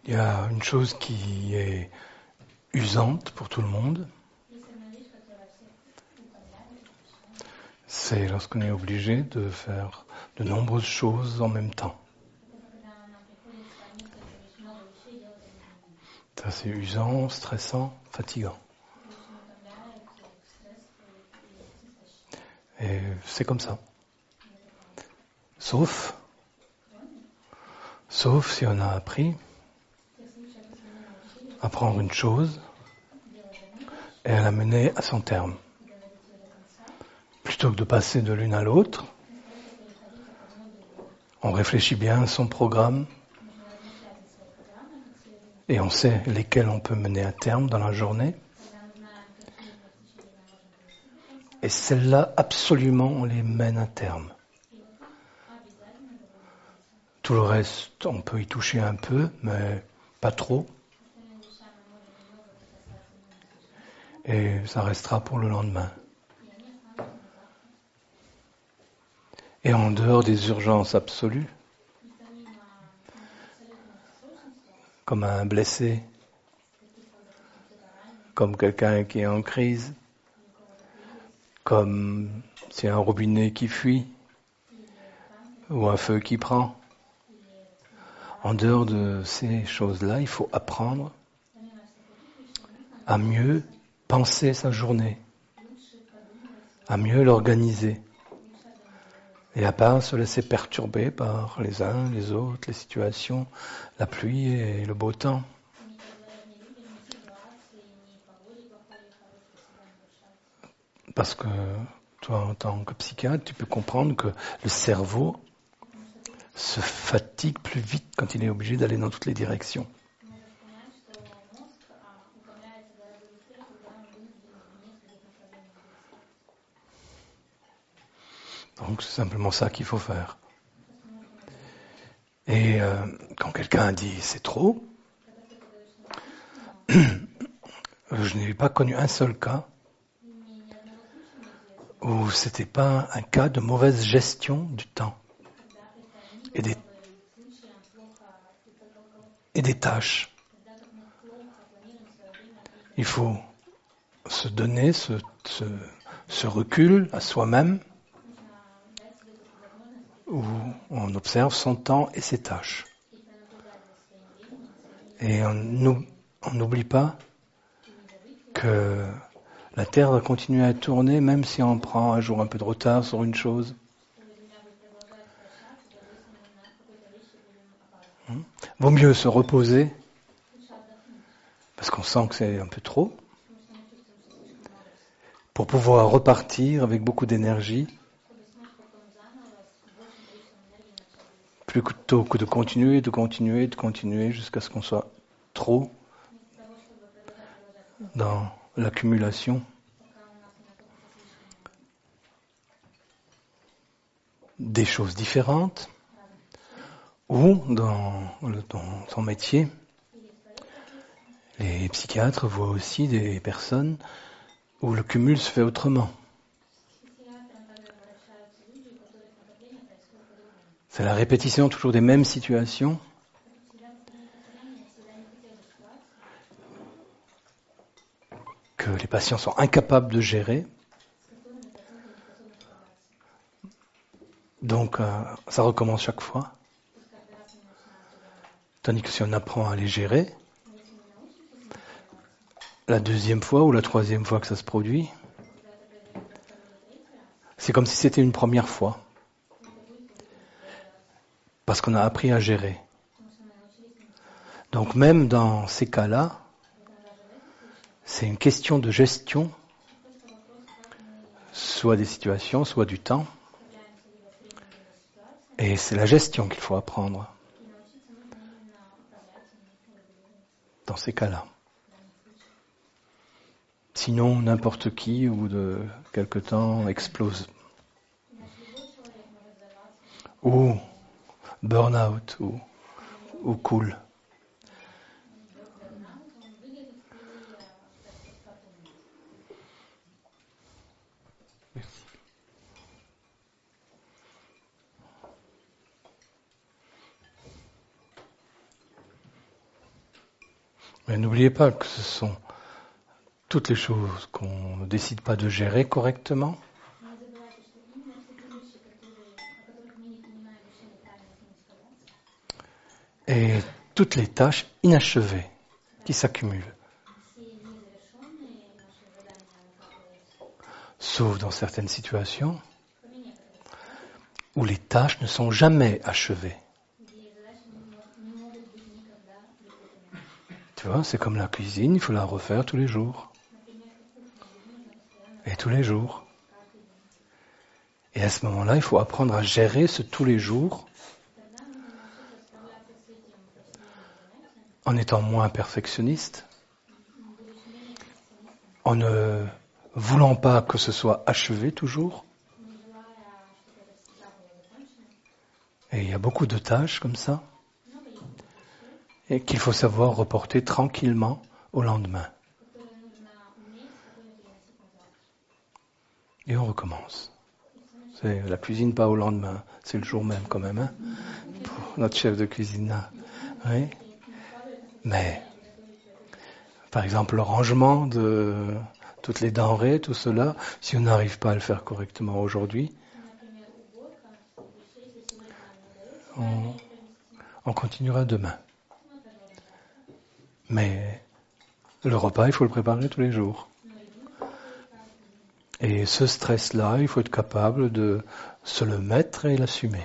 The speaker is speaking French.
Il y a une chose qui est usante pour tout le monde, c'est lorsqu'on est obligé de faire de nombreuses choses en même temps. Ça, c'est usant, stressant, fatigant. Et c'est comme ça. Sauf si on a appris à prendre une chose et à la mener à son terme. Plutôt que de passer de l'une à l'autre, on réfléchit bien à son programme et on sait lesquels on peut mener à terme dans la journée. Et celles-là, absolument, on les mène à terme. Tout le reste, on peut y toucher un peu, mais pas trop. Et ça restera pour le lendemain. Et en dehors des urgences absolues, comme un blessé, comme quelqu'un qui est en crise, comme s'il y a un robinet qui fuit, ou un feu qui prend. En dehors de ces choses-là, il faut apprendre à mieux penser sa journée, à mieux l'organiser, et à pas se laisser perturber par les uns, les autres, les situations, la pluie et le beau temps. Parce que toi, en tant que psychiatre, tu peux comprendre que le cerveau se fatigue plus vite quand il est obligé d'aller dans toutes les directions. Donc c'est simplement ça qu'il faut faire. Et quand quelqu'un dit c'est trop, je n'ai pas connu un seul cas où c'était pas un cas de mauvaise gestion du temps et des tâches. Il faut se donner ce recul à soi-même où on observe son temps et ses tâches. Et on n'oublie pas que la Terre va continuer à tourner même si on prend un jour un peu de retard sur une chose. Vaut mieux se reposer parce qu'on sent que c'est un peu trop pour pouvoir repartir avec beaucoup d'énergie plutôt que de continuer jusqu'à ce qu'on soit trop dans l'accumulation des choses différentes ou dans son métier. Les psychiatres voient aussi des personnes où le cumul se fait autrement. C'est la répétition toujours des mêmes situations que les patients sont incapables de gérer. Donc ça recommence chaque fois. Tandis que si on apprend à les gérer, la deuxième fois ou la troisième fois que ça se produit, c'est comme si c'était une première fois. Parce qu'on a appris à gérer. Donc même dans ces cas-là, c'est une question de gestion, soit des situations, soit du temps. Et c'est la gestion qu'il faut apprendre dans ces cas-là. Sinon, n'importe qui, au bout de quelque temps, explose. Ou burn-out, ou cool. Mais n'oubliez pas que ce sont toutes les choses qu'on ne décide pas de gérer correctement. Et toutes les tâches inachevées qui s'accumulent. Sauf dans certaines situations où les tâches ne sont jamais achevées. Tu vois, c'est comme la cuisine, il faut la refaire tous les jours. Et tous les jours. Et à ce moment-là, il faut apprendre à gérer ce tous les jours en étant moins perfectionniste, en ne voulant pas que ce soit achevé toujours. Et il y a beaucoup de tâches comme ça, et qu'il faut savoir reporter tranquillement au lendemain. Et on recommence. C'est la cuisine pas au lendemain, c'est le jour même quand même, hein, pour notre chef de cuisine là. Oui. Mais, par exemple, le rangement de toutes les denrées, tout cela, si on n'arrive pas à le faire correctement aujourd'hui, on continuera demain. Mais le repas, il faut le préparer tous les jours. Et ce stress-là, il faut être capable de se le mettre et l'assumer.